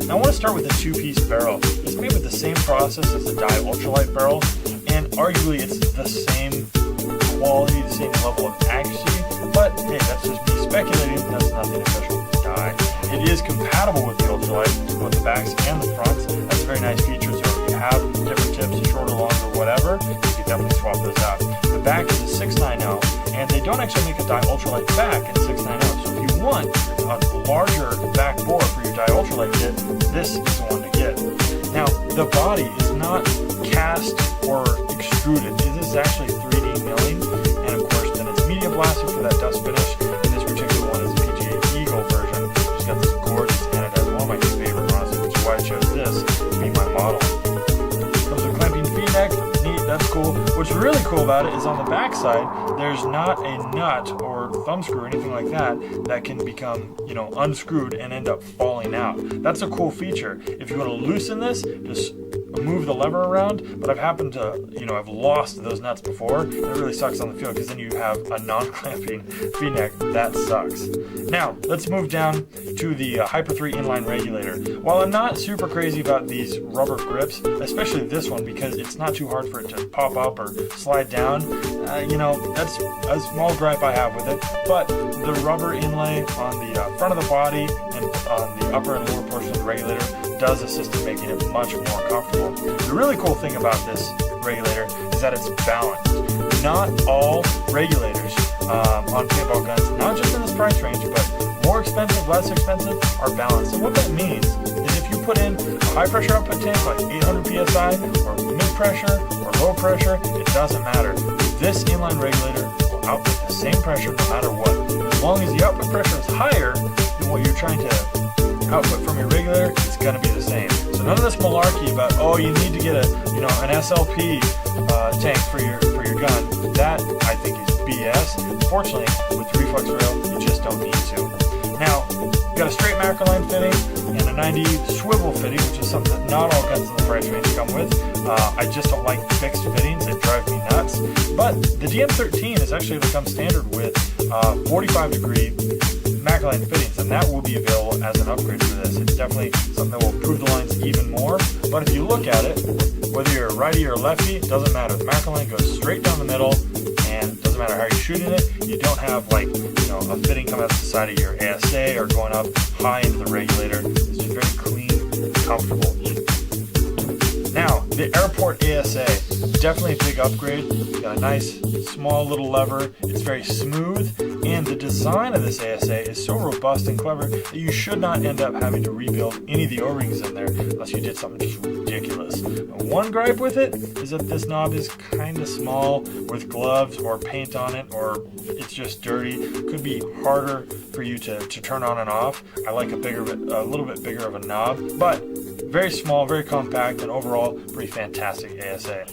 I want to start with a two-piece barrel. It's made with the same process as the dye ultralight barrel, and arguably it's the same quality, the same level of accuracy, but hey, that's just me speculating. That's nothing official with dye. It is compatible with the ultralight, both the backs and the fronts. That's a very nice feature, so if you have different tips, shorter, longer, whatever, you can definitely swap those out. The back is a 690, and they don't actually make a dye ultralight back in 690, so if you want a larger back bore for your dye ultralight kit, this is the one to get. Now, the body is not cast or extruded. It is actually 3D milling, and of course, then it's media blasted for that dust finish. And this particular one is a PGA Eagle version, which has got this gorgeous anodized, one of my favorites, honestly, which is why I chose this to be my model. Comes with clamping V-neck, neat, that's cool. What's really cool about it is on the back side, there's not a nut or thumb screw or anything like that that can become, unscrewed and end up falling out. That's a cool feature. If you want to loosen this, just move the lever around, but I've happened to, I've lost those nuts before, and it really sucks on the field because then you have a non-clamping V-neck. That sucks. Now, let's move down to the Hyper 3 inline regulator. While I'm not super crazy about these rubber grips, especially this one because it's not too hard for it to pop up or slide down, that's a small gripe I have with it, but the rubber inlay on the front of the body and on the upper and lower portion of the regulator does assist in making it much more comfortable. The really cool thing about this regulator is that it's balanced. Not all regulators on paintball guns, not just in this price range, but more expensive, less expensive, are balanced. And what that means is if you put in a high pressure output tank like 800 PSI or mid pressure or low pressure, it doesn't matter. This inline regulator will output the same pressure no matter what. As long as the output pressure is higher than what you're trying to output from your regulator, it's going to be the same. So none of this malarkey about, you need to get an SLP tank for your gun. That I think is BS. Fortunately, with the Reflrx rail, you just don't need to. Now, you've got a straight macroline fitting and a 90 swivel fitting, which is something that not all guns in the price range come with. I just don't like fixed fittings. They drive me nuts. But the DM13 is actually able to come standard with 45-degree macroline fittings, and that will be available as an upgrade for this. It's definitely something that will improve the lines even more. But if you look at it, whether you're a righty or a lefty, it doesn't matter. The macroline goes straight down the middle, and it doesn't matter how you're shooting it. You don't have a fitting coming out the side of your ASA or going up high into the regulator. It's just very clean and comfortable. Now, the airport ASA, definitely a big upgrade. It's got a nice small little lever. It's very smooth, and the design of this ASA is so robust and clever that you should not end up having to rebuild any of the O-rings in there unless you did something just ridiculous. One gripe with it is that this knob is kind of small with gloves or paint on it, or it's just dirty. Could be harder for you to turn on and off. I like a little bit bigger of a knob, but very small, very compact, and overall pretty fantastic ASA.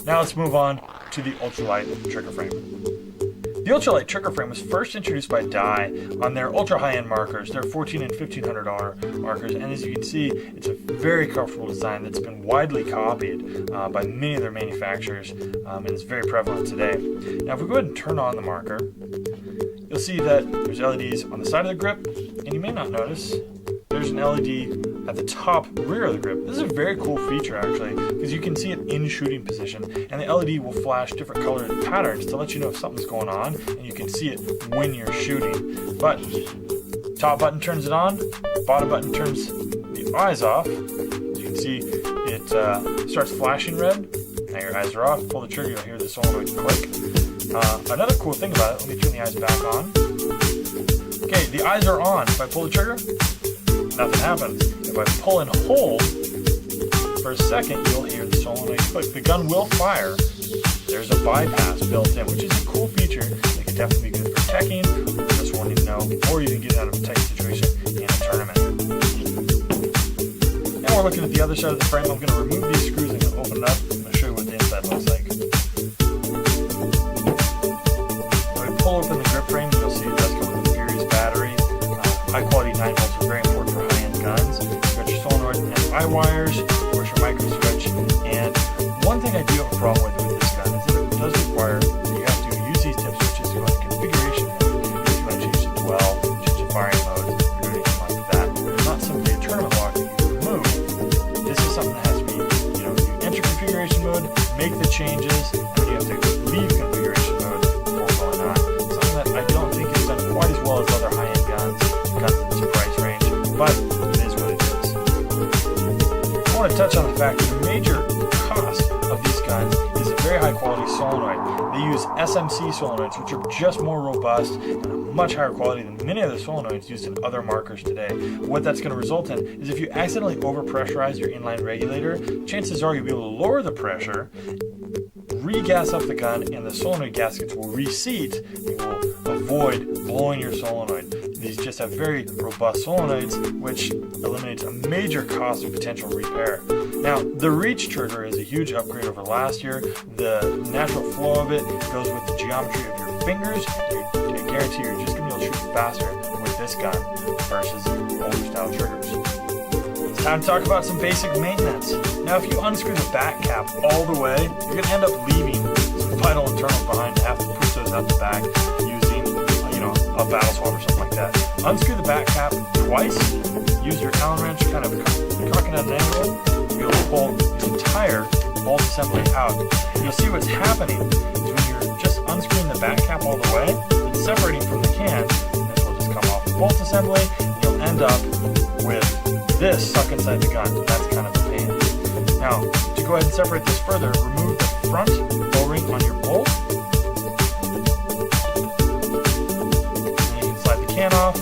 Now let's move on to the ultralight trigger frame. The ultralight trigger frame was first introduced by Dye on their ultra high-end markers, their $1,400 and $1,500 markers, and as you can see, it's a very comfortable design that's been widely copied by many of their manufacturers, and is very prevalent today. Now if we go ahead and turn on the marker, you'll see that there's LEDs on the side of the grip, and you may not notice there's an LED at the top rear of the grip. This is a very cool feature actually, because you can see it in shooting position, and the LED will flash different colored patterns to let you know if something's going on, and you can see it when you're shooting. But top button turns it on, bottom button turns the eyes off. You can see it starts flashing red. Now your eyes are off. Pull the trigger, you'll hear the solenoid click. Another cool thing about it, let me turn the eyes back on. Okay, the eyes are on. If I pull the trigger, nothing happens. If I pull and hold for a second, you'll hear the solenoid click. The gun will fire. There's a bypass built in, which is a cool feature that could definitely be good for teching, just wanting to know, or even getting out of a tight situation in a tournament. Now we're looking at the other side of the frame. I'm going to remove these screws and open it up. I'm going to show you what the inside looks like. When we pull open the grip frame, you'll see it does come with a furious battery. High quality 9 volts are very important for high-end guns. You've got your solenoid and eye wires, of course your micro switch, and one thing I do have a problem with this gun is that it does require that you have to use these tip switches to go into configuration mode. If you want to change the dwell, change the firing mode, or do anything like that. It's not simply a tournament lock that you remove. This is something that has to be, you enter configuration mode, make the changes, and then you have to leave configuration mode before going on. Something that I don't think is done quite as well as other high-end guns in this price range, but it is what it is. I want to touch on the fact that the major cost of these guns is a very high quality solenoid. They use SMC solenoids, which are just more robust and a much higher quality than many other solenoids used in other markers today. What that's going to result in is if you accidentally overpressurize your inline regulator, chances are you'll be able to lower the pressure, re-gas up the gun, and the solenoid gaskets will reseat. You will avoid blowing your solenoid. These just have very robust solenoids, which eliminates a major cost of potential repair. Now, the reach trigger is a huge upgrade over last year. The natural flow of it goes with the geometry of your fingers. I guarantee you're just going to be able to shoot faster with this gun versus older style triggers. It's time to talk about some basic maintenance. Now, if you unscrew the back cap all the way, you're going to end up leaving some vital internals behind and have to push those out the back using, a battle swab or something like that. Unscrew the back cap twice. Use your Allen wrench, kind of cocking at an angle. You'll pull the entire bolt assembly out. You'll see what's happening is when you're just unscrewing the back cap all the way and separating from the can, this will just come off the bolt assembly, and you'll end up with this stuck inside the gun. That's kind of a pain. Now, to go ahead and separate this further, remove the front O-ring on your bolt. And you can slide the can off.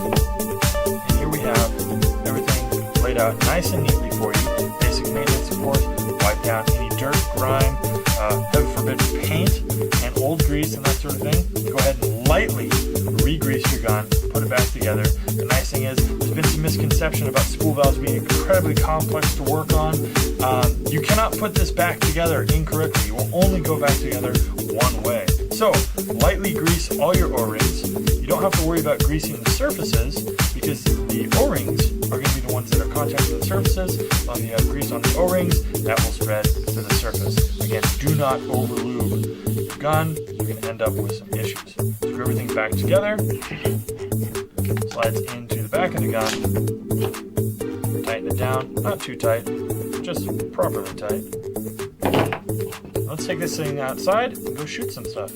And here we have everything laid out nice and neatly for you. Basic maintenance, of course, wipe down any dirt, grime, heaven forbid paint, and old grease and that sort of thing. Go ahead and lightly re-grease your gun, put it back together. The nice thing is, there's been some misconception about spool valves being incredibly complex to work on. You cannot put this back together incorrectly. You will only go back together one way. So, lightly grease all your O-rings. You don't have to worry about greasing the surfaces because the O-rings are going to be the ones that are contacting the surfaces. As long as you have grease on the O-rings, that will spread to the surface. Again, do not overlube your gun. You're going to end up with some issues. Screw everything back together. Slides into the back of the gun. Tighten it down. Not too tight, just properly tight. Let's take this thing outside and go shoot some stuff.